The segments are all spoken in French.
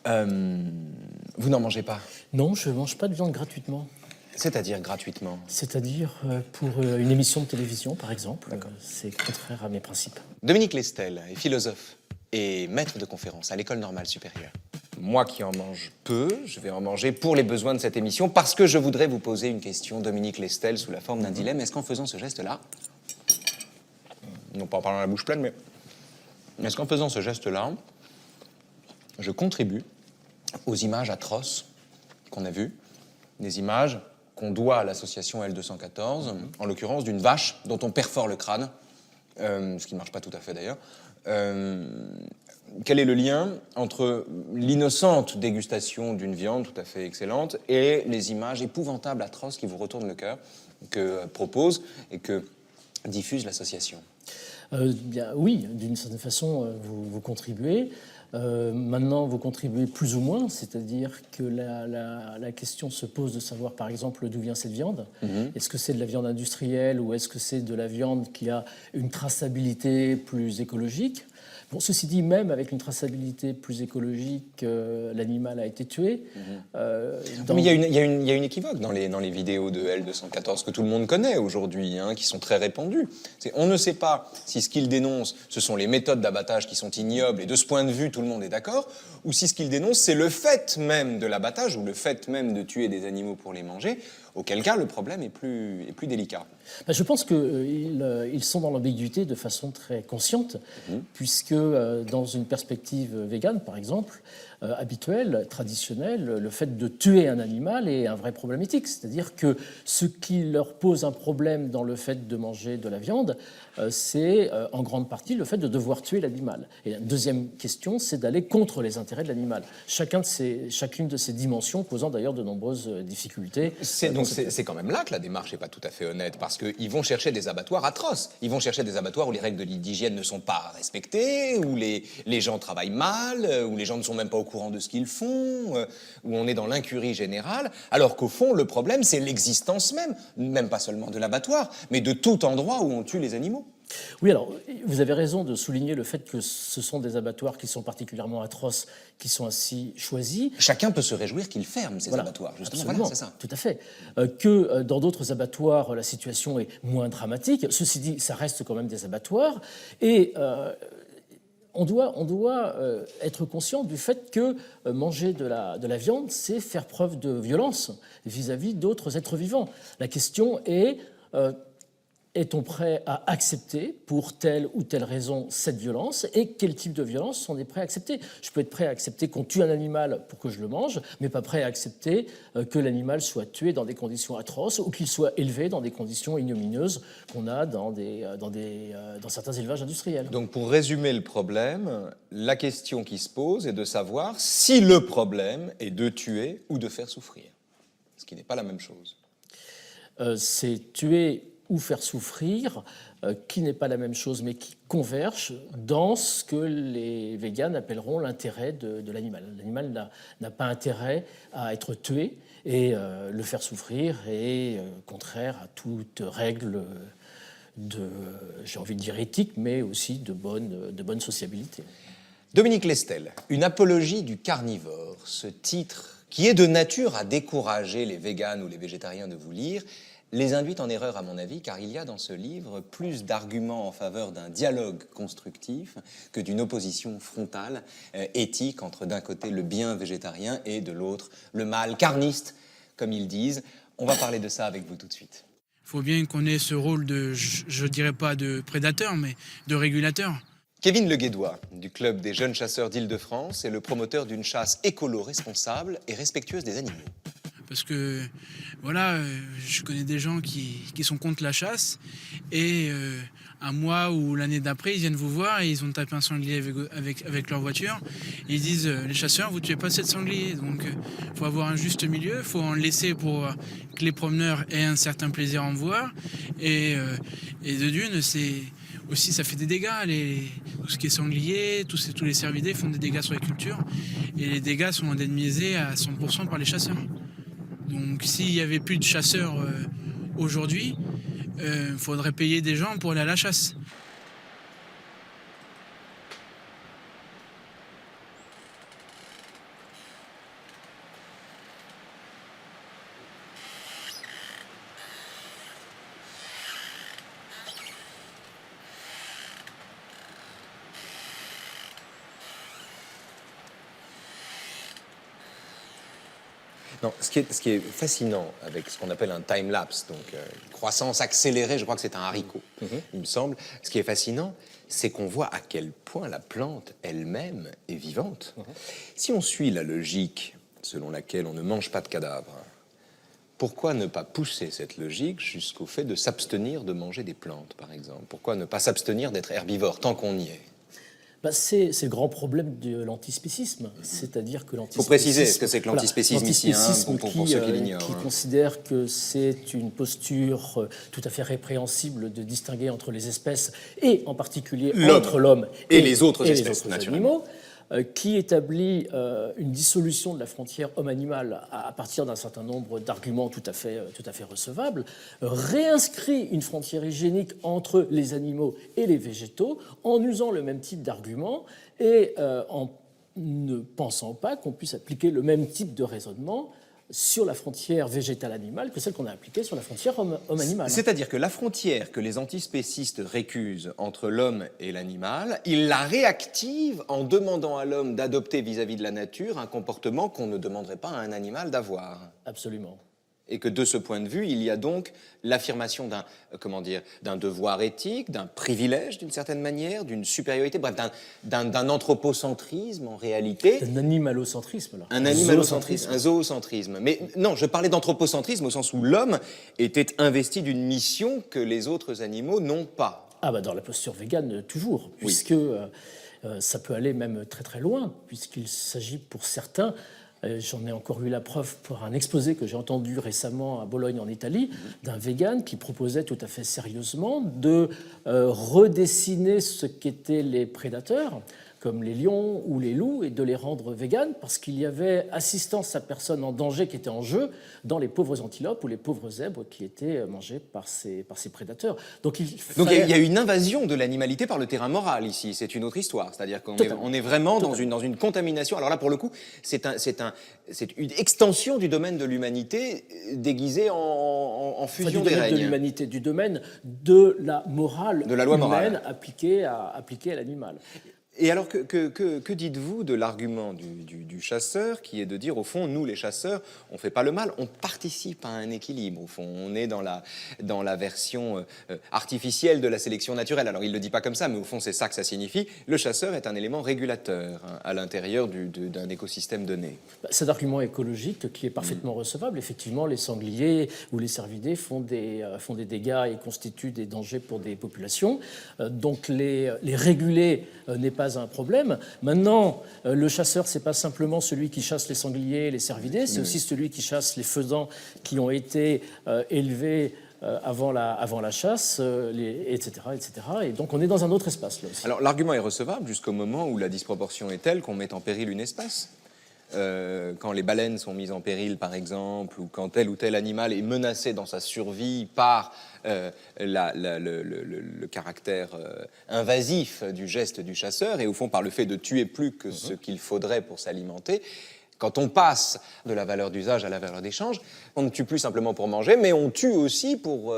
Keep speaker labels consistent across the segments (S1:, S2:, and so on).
S1: Vous n'en mangez pas?
S2: Non, je ne mange pas de viande gratuitement.
S1: C'est-à-dire gratuitement?
S2: C'est-à-dire pour une émission de télévision, par exemple. C'est contraire à mes principes.
S1: Dominique Lestel est philosophe et maître de conférences à l'École normale supérieure. Moi qui en mange peu, je vais en manger pour les besoins de cette émission parce que je voudrais vous poser une question, Dominique Lestel, sous la forme d'un dilemme. Est-ce qu'en faisant ce geste-là, non pas en parlant la bouche pleine, mais est-ce qu'en faisant ce geste-là, je contribue aux images atroces qu'on a vues, des images qu'on doit à l'association L214, en l'occurrence d'une vache dont on perfore le crâne, ce qui ne marche pas tout à fait d'ailleurs. Quel est le lien entre l'innocente dégustation d'une viande tout à fait excellente et les images épouvantables, atroces qui vous retournent le cœur, que propose et que diffuse l'association?
S2: Bien, oui, d'une certaine façon, vous contribuez. Maintenant, vous contribuez plus ou moins, c'est-à-dire que la question se pose de savoir, par exemple, d'où vient cette viande. Est-ce que c'est de la viande industrielle ou est-ce que c'est de la viande qui a une traçabilité plus écologique? Bon, ceci dit, même avec une traçabilité plus écologique, l'animal a été tué.
S1: Mais il y a une équivoque dans les vidéos de L214 que tout le monde connaît aujourd'hui, qui sont très répandues. On ne sait pas si ce qu'ils dénoncent, ce sont les méthodes d'abattage qui sont ignobles, et de ce point de vue, tout le monde est d'accord, ou si ce qu'ils dénoncent, c'est le fait même de l'abattage, ou le fait même de tuer des animaux pour les manger, auquel cas le problème est plus délicat.
S2: Je pense qu'ils sont dans l'ambiguïté de façon très consciente, puisque dans une perspective végane, par exemple, habituelle, traditionnelle, le fait de tuer un animal est un vrai problème éthique. C'est-à-dire que ce qui leur pose un problème dans le fait de manger de la viande, c'est en grande partie le fait de devoir tuer l'animal. Et la deuxième question, c'est d'aller contre les intérêts de l'animal. Chacune de ces dimensions posant d'ailleurs de nombreuses difficultés.
S1: Donc c'est quand même là que la démarche n'est pas tout à fait honnête, parce qu'ils vont chercher des abattoirs atroces. Ils vont chercher des abattoirs où les règles d'hygiène ne sont pas respectées, où les gens travaillent mal, où les gens ne sont même pas au courant de ce qu'ils font, où on est dans l'incurie générale, alors qu'au fond, le problème, c'est l'existence même pas seulement de l'abattoir, mais de tout endroit où on tue les animaux.
S2: Oui, alors, vous avez raison de souligner le fait que ce sont des abattoirs qui sont particulièrement atroces, qui sont ainsi choisis.
S1: Chacun peut se réjouir qu'ils ferment ces abattoirs, justement.
S2: Absolument,
S1: voilà, c'est ça.
S2: Tout à fait. Que dans d'autres abattoirs, la situation est moins dramatique. Ceci dit, ça reste quand même des abattoirs. Et on doit être conscient du fait que manger de la viande, c'est faire preuve de violence vis-à-vis d'autres êtres vivants. La question est... est-on prêt à accepter pour telle ou telle raison cette violence et quel type de violence on est prêt à accepter? Je peux être prêt à accepter qu'on tue un animal pour que je le mange, mais pas prêt à accepter que l'animal soit tué dans des conditions atroces ou qu'il soit élevé dans des conditions ignominieuses qu'on a dans certains élevages industriels.
S1: Donc pour résumer le problème, la question qui se pose est de savoir si le problème est de tuer ou de faire souffrir, ce qui n'est pas la même chose.
S2: C'est tuer ou faire souffrir, qui n'est pas la même chose, mais qui converge dans ce que les véganes appelleront l'intérêt de l'animal. L'animal n'a pas intérêt à être tué, et le faire souffrir est contraire à toute règle j'ai envie de dire éthique, mais aussi de bonne sociabilité.
S1: Dominique Lestel, une apologie du carnivore, ce titre qui est de nature à décourager les véganes ou les végétariens de vous lire, les induit en erreur à mon avis, car il y a dans ce livre plus d'arguments en faveur d'un dialogue constructif que d'une opposition frontale, éthique, entre d'un côté le bien végétarien et de l'autre le mal carniste, comme ils disent. On va parler de ça avec vous tout de suite.
S3: Il faut bien qu'on ait ce rôle de, je dirais pas de prédateur, mais de régulateur.
S1: Kevin Le Guédois, du Club des jeunes chasseurs d'Île-de-France, est le promoteur d'une chasse écolo-responsable et respectueuse des animaux.
S3: Parce que, voilà, je connais des gens qui sont contre la chasse et un mois ou l'année d'après, ils viennent vous voir et ils ont tapé un sanglier avec leur voiture. Et ils disent, les chasseurs, vous tuez pas cette sanglier. Donc, il faut avoir un juste milieu, il faut en laisser pour que les promeneurs aient un certain plaisir à en voir. Et de d'une, c'est... Aussi, ça fait des dégâts. Tout ce qui est sanglier, tous les cervidés font des dégâts sur la culture. Et les dégâts sont indemnisés à 100% par les chasseurs. Donc, s'il n'y avait plus de chasseurs aujourd'hui, il faudrait payer des gens pour aller à la chasse.
S1: Non, ce qui est fascinant avec ce qu'on appelle un time-lapse, donc croissance accélérée, je crois que c'est un haricot, il me semble. Ce qui est fascinant, c'est qu'on voit à quel point la plante elle-même est vivante. Si on suit la logique selon laquelle on ne mange pas de cadavres, pourquoi ne pas pousser cette logique jusqu'au fait de s'abstenir de manger des plantes, par exemple? Pourquoi ne pas s'abstenir d'être herbivore tant qu'on y est?
S2: C'est le grand problème de l'antispécisme, c'est-à-dire que
S1: Il
S2: l'antispécisme...
S1: faut préciser ce que c'est que l'antispécisme ici, pour ceux qui l'ignorent.
S2: Qui considère que c'est une posture tout à fait répréhensible de distinguer entre les espèces, et en particulier entre l'homme
S1: et les autres espèces,
S2: animaux, qui établit une dissolution de la frontière homme-animal à partir d'un certain nombre d'arguments tout à fait recevables, réinscrit une frontière hygiénique entre les animaux et les végétaux en usant le même type d'arguments et en ne pensant pas qu'on puisse appliquer le même type de raisonnement sur la frontière végétale-animale que celle qu'on a appliquée sur la frontière homme-animal.
S1: C'est-à-dire que la frontière que les antispécistes récusent entre l'homme et l'animal, ils la réactivent en demandant à l'homme d'adopter vis-à-vis de la nature un comportement qu'on ne demanderait pas à un animal d'avoir.
S2: Absolument.
S1: Et que de ce point de vue, il y a donc l'affirmation d'un devoir éthique, d'un privilège d'une certaine manière, d'une supériorité, bref, d'un anthropocentrisme en réalité.
S2: Un animalocentrisme, là.
S1: Un animalocentrisme, un zoocentrisme. Mais non, je parlais d'anthropocentrisme au sens où l'homme était investi d'une mission que les autres animaux n'ont pas.
S2: Ah bah dans la posture végane, toujours, puisque ça peut aller même très très loin, puisqu'il s'agit pour certains... J'en ai encore eu la preuve pour un exposé que j'ai entendu récemment à Bologne en Italie, d'un vegan qui proposait tout à fait sérieusement de redessiner ce qu'étaient les prédateurs, comme les lions ou les loups, et de les rendre véganes parce qu'il y avait assistance à personne en danger qui était en jeu dans les pauvres antilopes ou les pauvres zèbres qui étaient mangés par ces prédateurs. Donc il
S1: y a une invasion de l'animalité par le terrain moral ici, c'est une autre histoire, c'est-à-dire qu'on est vraiment dans une contamination. Alors là, pour le coup, c'est une extension du domaine de l'humanité déguisée en fusion des règnes.
S2: De l'humanité, du domaine de la morale
S1: de la loi
S2: humaine
S1: morale
S2: appliquée à l'animal.
S1: Et alors, que dites-vous de l'argument du chasseur qui est de dire, au fond, nous, les chasseurs, on ne fait pas le mal, on participe à un équilibre, au fond. On est dans la version artificielle de la sélection naturelle. Alors, il ne le dit pas comme ça, mais au fond, c'est ça que ça signifie. Le chasseur est un élément régulateur à l'intérieur d'un écosystème donné.
S2: Cet argument écologique qui est parfaitement recevable. Effectivement, les sangliers ou les cervidés font des dégâts et constituent des dangers pour des populations. Donc, les réguler n'est pas un problème. Maintenant, le chasseur, c'est pas simplement celui qui chasse les sangliers, les cervidés, c'est aussi celui qui chasse les faisans qui ont été élevés avant la chasse, etc., etc. Et donc, on est dans un autre espace, là aussi.
S1: Alors, l'argument est recevable jusqu'au moment où la disproportion est telle qu'on met en péril une espèce. Quand les baleines sont mises en péril, par exemple, ou quand tel ou tel animal est menacé dans sa survie par le caractère invasif du geste du chasseur, et au fond par le fait de tuer plus que ce qu'il faudrait pour s'alimenter, quand on passe de la valeur d'usage à la valeur d'échange, on ne tue plus simplement pour manger, mais on tue aussi pour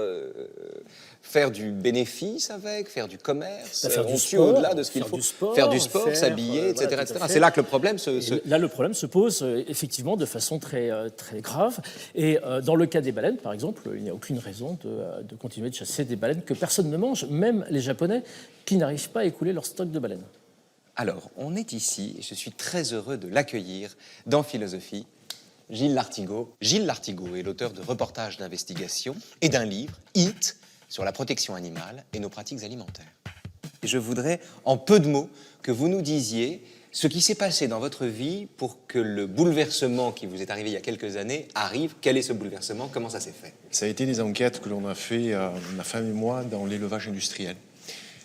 S1: faire du bénéfice avec, faire du commerce, on tue au-delà de ce qu'il faut, faire du sport, s'habiller, etc.
S2: Voilà,
S1: etc. C'est là que le problème
S2: Là, le problème se pose effectivement de façon très, très grave. Et dans le cas des baleines, par exemple, il n'y a aucune raison de continuer de chasser des baleines que personne ne mange, même les Japonais qui n'arrivent pas à écouler leur stock de baleines.
S1: Alors, on est ici, et je suis très heureux de l'accueillir dans Philosophie, Gilles Lartigot. Gilles Lartigot est l'auteur de reportages d'investigation et d'un livre, Eat, sur la protection animale et nos pratiques alimentaires. Et je voudrais, en peu de mots, que vous nous disiez ce qui s'est passé dans votre vie pour que le bouleversement qui vous est arrivé il y a quelques années arrive. Quel est ce bouleversement? Comment ça s'est fait?
S4: Ça a été des enquêtes que l'on a fait, ma femme et moi, dans l'élevage industriel.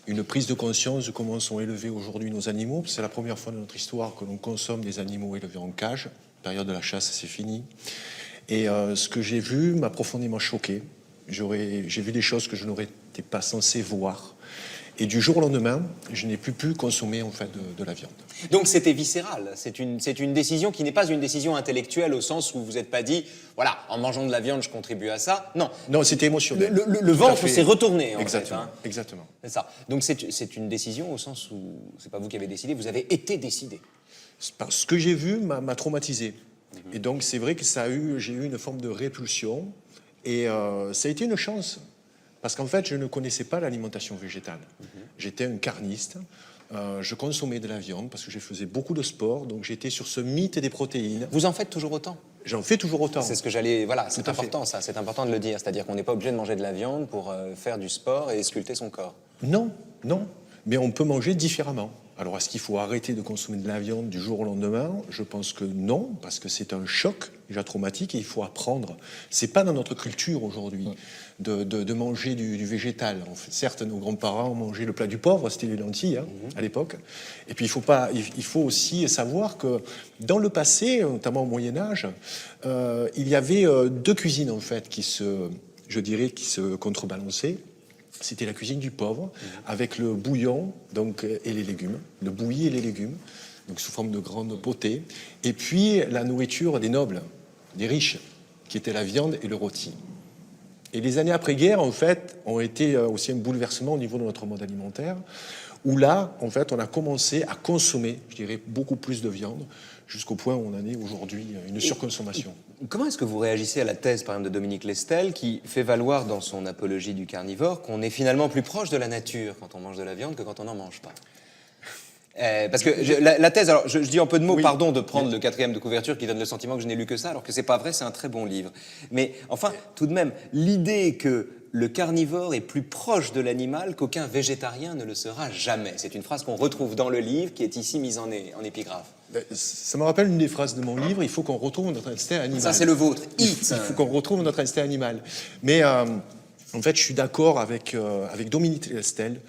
S4: Une prise de conscience de comment sont élevés aujourd'hui nos animaux. C'est la première fois de notre histoire que l'on consomme des animaux élevés en cage. La période de la chasse, c'est fini. Et ce que j'ai vu m'a profondément choqué. J'ai vu des choses que je n'aurais pas censé voir. Et du jour au lendemain, je n'ai plus pu consommer en fait de la viande.
S1: Donc c'était viscéral, c'est une décision qui n'est pas une décision intellectuelle au sens où vous n'êtes pas dit, voilà, en mangeant de la viande, je contribue à ça. Non.
S4: Non, c'était émotionnel.
S1: Le ventre s'est retourné, en
S4: exactement,
S1: fait. Hein.
S4: Exactement.
S1: C'est ça. Donc c'est une décision au sens où c'est pas vous qui avez décidé, vous avez été décidé.
S4: Ce que j'ai vu m'a traumatisé. Et donc c'est vrai que j'ai eu une forme de répulsion et ça a été une chance parce qu'en fait je ne connaissais pas l'alimentation végétale. J'étais un carniste, je consommais de la viande parce que je faisais beaucoup de sport, donc j'étais sur ce mythe des protéines.
S1: Vous en faites toujours autant?
S4: J'en fais toujours autant.
S1: C'est ce que j'allais... Voilà, c'est
S4: Tout à fait.
S1: important ça, c'est important de le dire. C'est-à-dire qu'on n'est pas obligé de manger de la viande pour faire du sport et sculpter son corps.
S4: Non, non, mais on peut manger différemment. Alors, est-ce qu'il faut arrêter de consommer de la viande du jour au lendemain? Je pense que non, parce que c'est un choc déjà traumatique et il faut apprendre. C'est pas dans notre culture aujourd'hui de manger du végétal. En fait, certes, nos grands-parents ont mangé le plat du pauvre, c'était les lentilles à l'époque. Et puis, il faut aussi savoir que dans le passé, notamment au Moyen-Âge, il y avait deux cuisines en fait qui se contrebalançaient. C'était la cuisine du pauvre, avec le bouillon donc, et les légumes, le bouilli et les légumes, donc sous forme de grande potée. Et puis la nourriture des nobles, des riches, qui était la viande et le rôti. Et les années après-guerre, en fait, ont été aussi un bouleversement au niveau de notre mode alimentaire, où là, en fait, on a commencé à consommer, je dirais, beaucoup plus de viande, jusqu'au point où on en est aujourd'hui, une surconsommation.
S1: Comment est-ce que vous réagissez à la thèse, par exemple, de Dominique Lestel, qui fait valoir dans son apologie du carnivore qu'on est finalement plus proche de la nature quand on mange de la viande que quand on n'en mange pas? Parce que la thèse, alors je dis en peu de mots, pardon de prendre le 4e de couverture qui donne le sentiment que je n'ai lu que ça, alors que c'est pas vrai, c'est un très bon livre. Mais enfin, tout de même, l'idée que le carnivore est plus proche de l'animal qu'aucun végétarien ne le sera jamais. C'est une phrase qu'on retrouve dans le livre, qui est ici mise en épigraphe.
S4: Ça me rappelle une des phrases de mon livre, il faut qu'on retrouve notre instinct animal.
S1: Ça, c'est le vôtre.
S4: Il faut qu'on retrouve notre instinct animal. Mais en fait, je suis d'accord avec Dominique Lestel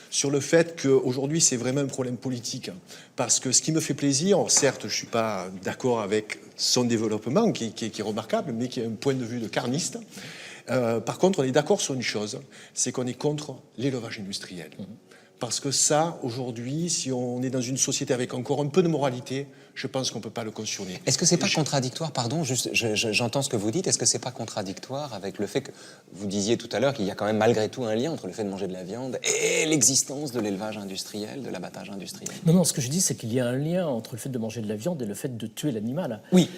S4: sur le fait qu'aujourd'hui, c'est vraiment un problème politique. Parce que ce qui me fait plaisir, certes, je ne suis pas d'accord avec son développement, qui est remarquable, mais qui est un point de vue de carniste. Par contre, on est d'accord sur une chose, c'est qu'on est contre l'élevage industriel. Parce que ça, aujourd'hui, si on est dans une société avec encore un peu de moralité, je pense qu'on ne peut pas le cautionner.
S1: Est-ce que c'est pas contradictoire, pardon, juste, j'entends ce que vous dites, est-ce que c'est pas contradictoire avec le fait que vous disiez tout à l'heure qu'il y a quand même malgré tout un lien entre le fait de manger de la viande et l'existence de l'élevage industriel, de l'abattage industriel?
S2: Non, ce que je dis, c'est qu'il y a un lien entre le fait de manger de la viande et le fait de tuer l'animal.
S1: Oui.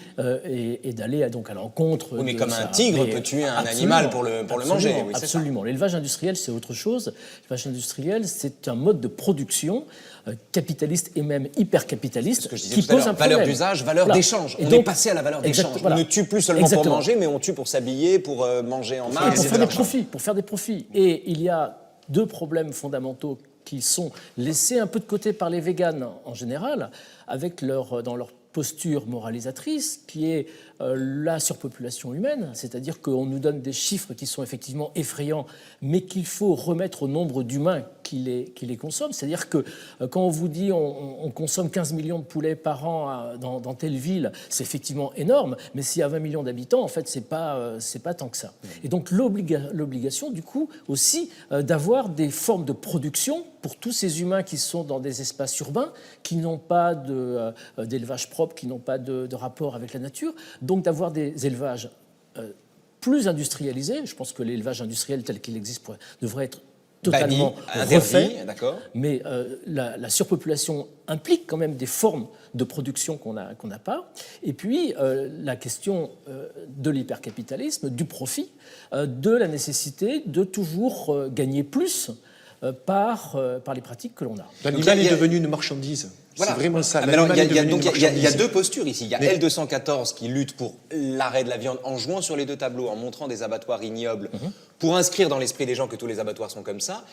S2: Et d'aller donc à l'encontre.
S1: Oui, mais
S2: de
S1: comme
S2: ça.
S1: un tigre peut tuer un animal pour le manger. Oui,
S2: absolument. L'élevage industriel, c'est autre chose. L'élevage industriel, c'est un mode de production capitaliste et même hyper-capitaliste qui pose un problème.
S1: Valeur d'usage, valeur d'échange. On est passé à la valeur d'échange. On ne tue plus seulement pour manger, mais on tue pour s'habiller, pour manger en masse.
S2: Pour faire des profits. Et il y a deux problèmes fondamentaux qui sont laissés un peu de côté par les véganes en général, avec dans leur posture moralisatrice, qui est la surpopulation humaine, c'est-à-dire qu'on nous donne des chiffres qui sont effectivement effrayants, mais qu'il faut remettre au nombre d'humains qui les consomment. C'est-à-dire que quand on vous dit on consomme 15 millions de poulets par an dans telle ville, c'est effectivement énorme, mais s'il y a 20 millions d'habitants, en fait, c'est pas tant que ça. Et donc l'obligation, du coup, aussi d'avoir des formes de production pour tous ces humains qui sont dans des espaces urbains, qui n'ont pas d'élevage propre, qui n'ont pas de rapport avec la nature, donc d'avoir des élevages plus industrialisés. Je pense que l'élevage industriel tel qu'il existe devrait être totalement refait.
S1: D'accord.
S2: Mais la surpopulation implique quand même des formes de production qu'on n'a pas. Et puis la question de l'hypercapitalisme, du profit, de la nécessité de toujours gagner plus par les pratiques que l'on a.
S4: L'animal est devenu une marchandise. Voilà. C'est vraiment ça.
S1: Il y a deux postures ici. Il y a L214 qui lutte pour l'arrêt de la viande en jouant sur les deux tableaux, en montrant des abattoirs ignobles, pour inscrire dans l'esprit des gens que tous les abattoirs sont comme ça.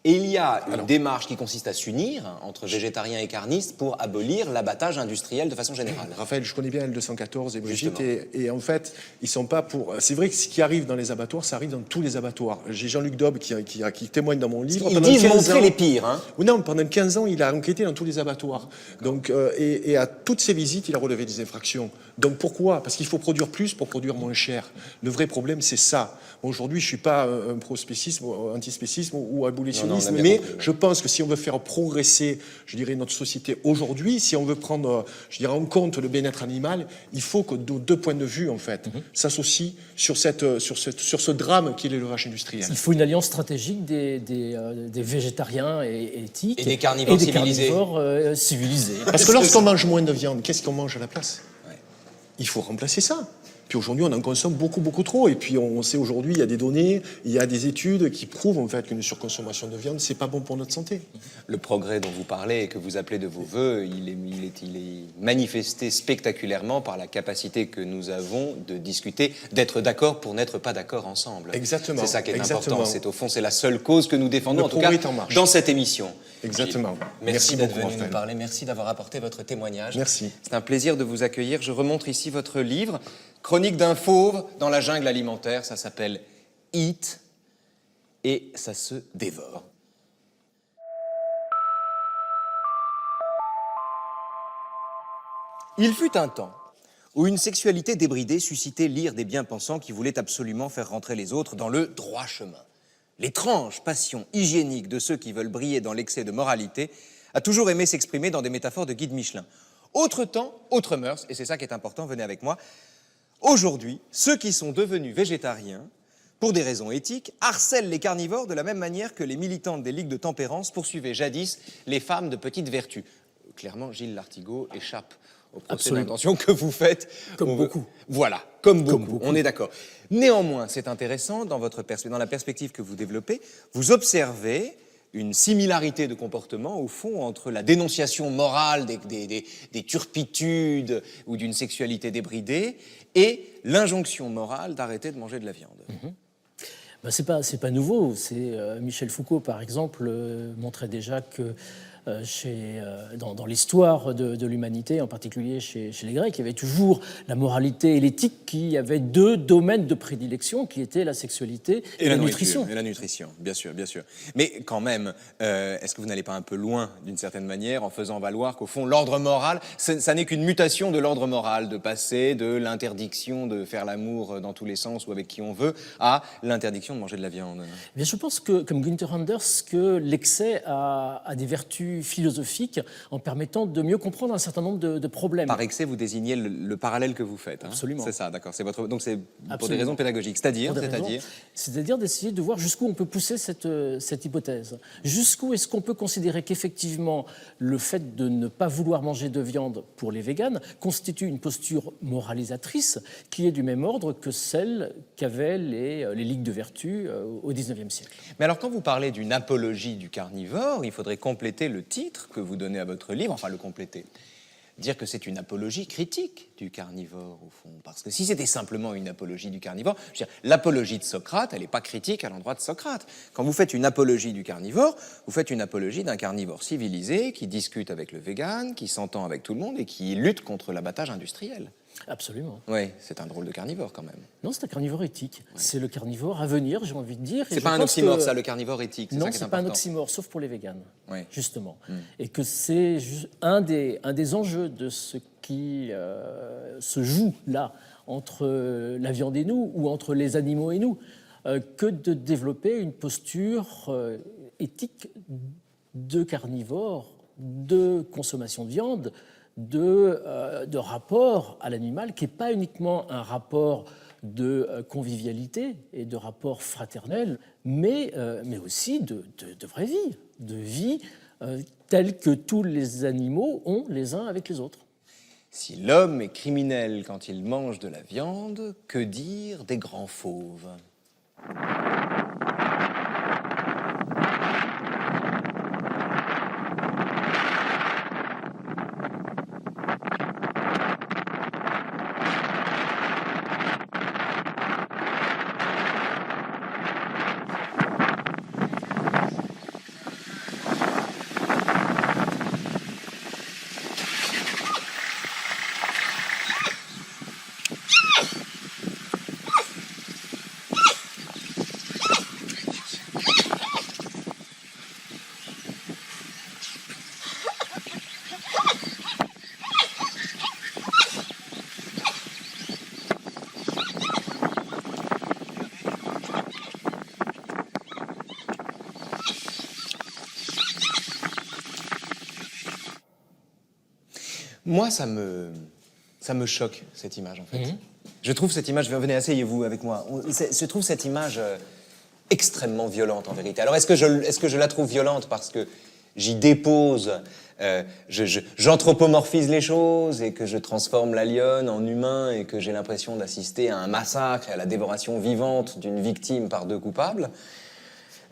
S1: Et il y a une démarche qui consiste à s'unir entre végétariens et carnistes pour abolir l'abattage industriel de façon générale.
S4: Raphaël, je connais bien L214 et Brigitte, et en fait, ils sont pas pour... C'est vrai que ce qui arrive dans les abattoirs, ça arrive dans tous les abattoirs. J'ai Jean-Luc Daube qui témoigne dans mon livre.
S1: Ils disent montrer les pires. Hein.
S4: Non, pendant 15 ans, il a enquêté dans tous les abattoirs. Donc, et à toutes ses visites, il a relevé des infractions. Donc pourquoi? Parce qu'il faut produire plus pour produire moins cher. Le vrai problème, c'est ça. Aujourd'hui, je ne suis pas un pro-spécisme, antispécisme ou abolitionnisme, mais je pense que si on veut faire progresser, je dirais, notre société aujourd'hui, si on veut prendre, je dirais, en compte le bien-être animal, il faut que nos deux points de vue, en fait, s'associent sur ce drame qui est l'élevage industriel.
S2: Il faut une alliance stratégique des végétariens et éthiques
S1: et des carnivores civilisés.
S2: civilisés.
S4: Parce que lorsqu'on mange moins de viande, qu'est-ce qu'on mange à la place? il faut remplacer ça. Puis aujourd'hui, on en consomme beaucoup, beaucoup trop. Et puis on sait aujourd'hui, il y a des données, il y a des études qui prouvent en fait qu'une surconsommation de viande, c'est pas bon pour notre santé.
S1: Le progrès dont vous parlez et que vous appelez de vos voeux, il est manifesté spectaculairement par la capacité que nous avons de discuter, d'être d'accord pour n'être pas d'accord ensemble.
S4: Exactement.
S1: C'est ça qui est
S4: Exactement.
S1: important. C'est au fond, c'est la seule cause que nous défendons,
S4: Le
S1: en tout cas,
S4: progrès est en marche.
S1: dans cette émission.
S4: Exactement.
S1: Merci d'être
S4: beaucoup,
S1: venu
S4: Raphaël.
S1: nous parler. Merci d'avoir apporté votre témoignage.
S4: Merci.
S1: C'est un plaisir de vous accueillir. Je remontre ici votre livre, Chronique d'un fauve dans la jungle alimentaire. Ça s'appelle Eat et ça se dévore. Il fut un temps où une sexualité débridée suscitait l'ire des bien-pensants qui voulaient absolument faire rentrer les autres dans le droit chemin. L'étrange passion hygiénique de ceux qui veulent briller dans l'excès de moralité a toujours aimé s'exprimer dans des métaphores de guide Michelin. Autre temps, autre mœurs, et c'est ça qui est important, venez avec moi. Aujourd'hui, ceux qui sont devenus végétariens, pour des raisons éthiques, harcèlent les carnivores de la même manière que les militantes des ligues de tempérance poursuivaient jadis les femmes de petite vertu. Clairement, Gilles Lartigot échappe au procès
S2: Absolument.
S1: d'intention que vous faites.
S2: Comme beaucoup.
S1: Voilà, comme beaucoup, on est d'accord. Néanmoins, c'est intéressant, dans la perspective que vous développez, vous observez une similarité de comportement, au fond, entre la dénonciation morale des turpitudes ou d'une sexualité débridée et l'injonction morale d'arrêter de manger de la viande.
S2: Ben, c'est pas nouveau. Michel Foucault, par exemple, montrait déjà que dans l'histoire de l'humanité, en particulier chez les Grecs, il y avait toujours la moralité et l'éthique qui avaient deux domaines de prédilection qui étaient la sexualité et la nutrition.
S1: Et la nutrition, bien sûr, bien sûr. Mais quand même, est-ce que vous n'allez pas un peu loin, d'une certaine manière, en faisant valoir qu'au fond, l'ordre moral, ça n'est qu'une mutation de l'ordre moral, de passer de l'interdiction de faire l'amour dans tous les sens ou avec qui on veut, à l'interdiction de manger de la viande?
S2: Eh bien, je pense que, comme Günther Anders, que l'excès a des vertus philosophiques en permettant de mieux comprendre un certain nombre de problèmes.
S1: Par excès, vous désignez le parallèle que vous faites. Hein.
S2: Absolument.
S1: C'est ça, d'accord. Donc c'est pour des
S2: Absolument.
S1: raisons pédagogiques.
S2: C'est-à-dire d'essayer de voir jusqu'où on peut pousser cette hypothèse. Jusqu'où est-ce qu'on peut considérer qu'effectivement le fait de ne pas vouloir manger de viande pour les véganes constitue une posture moralisatrice qui est du même ordre que celle qu'avaient les ligues de vertu au XIXe siècle.
S1: Mais alors, quand vous parlez d'une apologie du carnivore, il faudrait compléter le titre que vous donnez à votre livre, enfin le compléter. Dire que c'est une apologie critique du carnivore, au fond. Parce que si c'était simplement une apologie du carnivore, je veux dire, l'apologie de Socrate, elle n'est pas critique à l'endroit de Socrate. Quand vous faites une apologie du carnivore, vous faites une apologie d'un carnivore civilisé qui discute avec le vegan, qui s'entend avec tout le monde et qui lutte contre l'abattage industriel.
S2: Absolument.
S1: Oui, c'est un drôle de carnivore quand même.
S2: Non, c'est un carnivore éthique. Ouais. C'est le carnivore à venir, j'ai envie de dire.
S1: C'est pas un oxymore, ça, le carnivore éthique.
S2: Non, c'est pas un oxymore, sauf pour les véganes,
S1: ouais.
S2: Justement. Et que c'est un des enjeux de ce qui se joue là, entre la viande et nous, ou entre les animaux et nous, que de développer une posture éthique de carnivore, de consommation de viande, de rapport à l'animal, qui n'est pas uniquement un rapport de convivialité et de rapport fraternel, mais aussi de vraie vie, de vie telle que tous les animaux ont les uns avec les autres.
S1: Si l'homme est criminel quand il mange de la viande, que dire des grands fauves ? Moi, ça me choque, cette image, en fait. Je trouve cette image... Venez, asseyez-vous avec moi. Je trouve cette image extrêmement violente, en vérité. Alors, est-ce que je la trouve violente parce que j'y dépose, j'anthropomorphise les choses et que je transforme la lionne en humain et que j'ai l'impression d'assister à un massacre et à la dévoration vivante d'une victime par deux coupables.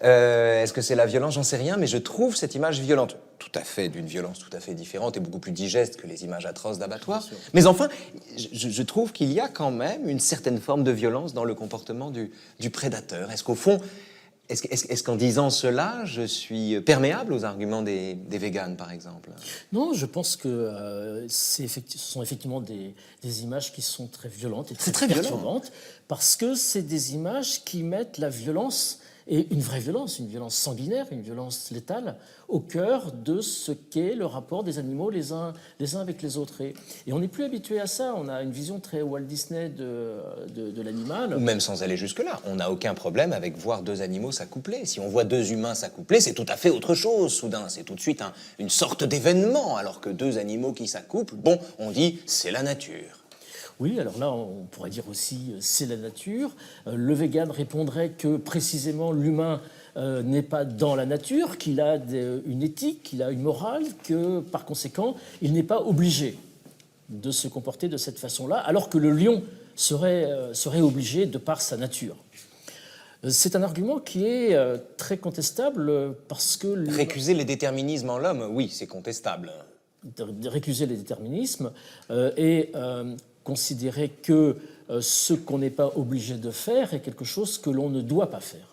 S1: Est-ce que c'est la violence? J'en sais rien, mais je trouve cette image violente, tout à fait d'une violence tout à fait différente et beaucoup plus digeste que les images atroces d'abattoirs. Mais enfin, je trouve qu'il y a quand même une certaine forme de violence dans le comportement du prédateur. Est-ce qu'au fond, est-ce qu'en disant cela, je suis perméable aux arguments des véganes, par exemple?
S2: Non, je pense que ce sont effectivement des images qui sont très violentes et très perturbantes, parce que c'est des images qui mettent la violence, et une violence sanguinaire, une violence létale, au cœur de ce qu'est le rapport des animaux les uns avec les autres. Et on n'est plus habitué à ça. On a une vision très Walt Disney de l'animal.
S1: Ou même sans aller jusque-là. On n'a aucun problème avec voir deux animaux s'accoupler. Si on voit deux humains s'accoupler, c'est tout à fait autre chose, soudain. C'est tout de suite une sorte d'événement, alors que deux animaux qui s'accouplent, bon, on dit c'est la nature.
S2: Oui, alors là, on pourrait dire aussi c'est la nature. Le vegan répondrait que précisément l'humain n'est pas dans la nature, qu'il a une éthique, qu'il a une morale, que par conséquent, il n'est pas obligé de se comporter de cette façon-là, alors que le lion serait obligé de par sa nature. C'est un argument qui est très contestable parce que...
S1: Récuser les déterminismes en l'homme, oui, c'est contestable.
S2: De récuser les déterminismes et considérer que ce qu'on n'est pas obligé de faire est quelque chose que l'on ne doit pas faire.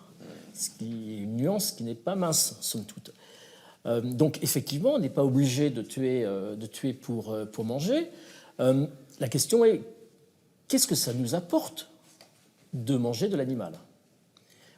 S2: Ce qui est une nuance qui n'est pas mince, somme toute. Donc effectivement, on n'est pas obligé de tuer pour manger. La question est, qu'est-ce que ça nous apporte de manger de l'animal?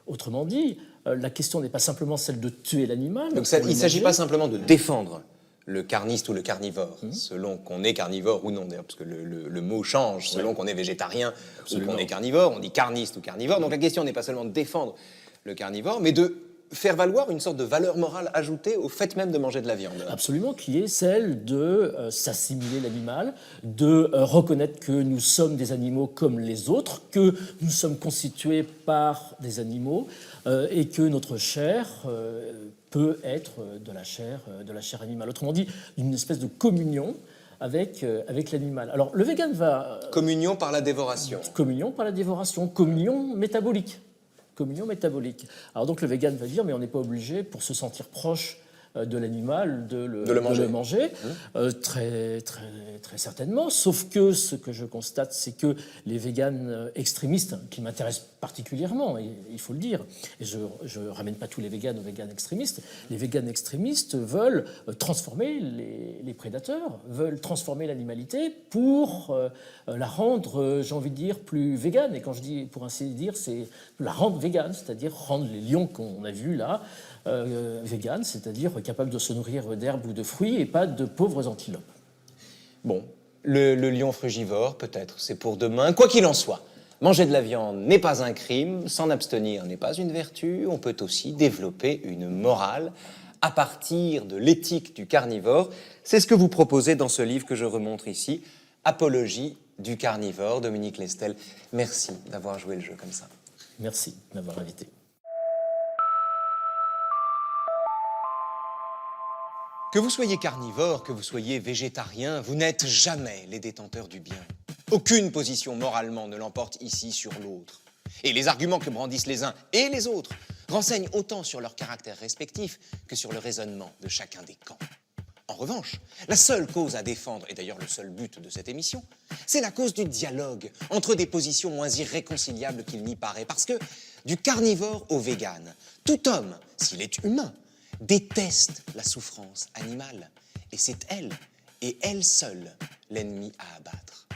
S2: Autrement dit, la question n'est pas simplement celle de tuer l'animal.
S1: Donc il ne s'agit pas simplement de défendre le carniste ou le carnivore, selon qu'on est carnivore ou non, d'ailleurs, parce que le mot change selon qu'on est végétarien ou qu'on est carnivore, on dit carniste ou carnivore. Donc la question n'est pas seulement de défendre le carnivore, mais de faire valoir une sorte de valeur morale ajoutée au fait même de manger de la viande.
S2: Absolument, qui est celle de s'assimiler l'animal, de reconnaître que nous sommes des animaux comme les autres, que nous sommes constitués par des animaux et que notre chair peut être de la chair animale. Autrement dit, une espèce de communion avec l'animal. Alors le vegan va...
S1: Communion par la dévoration.
S2: Communion par la dévoration, communion métabolique. Alors donc le vegan va dire, mais on n'est pas obligé, pour se sentir proche de l'animal, de le manger. Très certainement, sauf que ce que je constate, c'est que les véganes extrémistes, qui m'intéressent particulièrement, et il faut le dire, et je ne ramène pas tous les véganes aux véganes extrémistes, les véganes extrémistes veulent transformer les prédateurs, veulent transformer l'animalité pour la rendre, j'ai envie de dire, plus végane. Et quand je dis, pour ainsi dire, c'est la rendre végane, c'est-à-dire rendre les lions qu'on a vus là, vegan, c'est-à-dire capable de se nourrir d'herbes ou de fruits et pas de pauvres antilopes.
S1: Bon, le lion frugivore, peut-être, c'est pour demain. Quoi qu'il en soit, manger de la viande n'est pas un crime, s'en abstenir n'est pas une vertu. On peut aussi développer une morale à partir de l'éthique du carnivore. C'est ce que vous proposez dans ce livre que je remontre ici, Apologie du carnivore. Dominique Lestel, merci d'avoir joué le jeu comme ça.
S2: Merci de m'avoir invité.
S1: Que vous soyez carnivore, que vous soyez végétarien, vous n'êtes jamais les détenteurs du bien. Aucune position moralement ne l'emporte ici sur l'autre. Et les arguments que brandissent les uns et les autres renseignent autant sur leur caractère respectif que sur le raisonnement de chacun des camps. En revanche, la seule cause à défendre, et d'ailleurs le seul but de cette émission, c'est la cause du dialogue entre des positions moins irréconciliables qu'il n'y paraît. Parce que du carnivore au végane, tout homme, s'il est humain, déteste la souffrance animale. Et c'est elle, et elle seule, l'ennemi à abattre.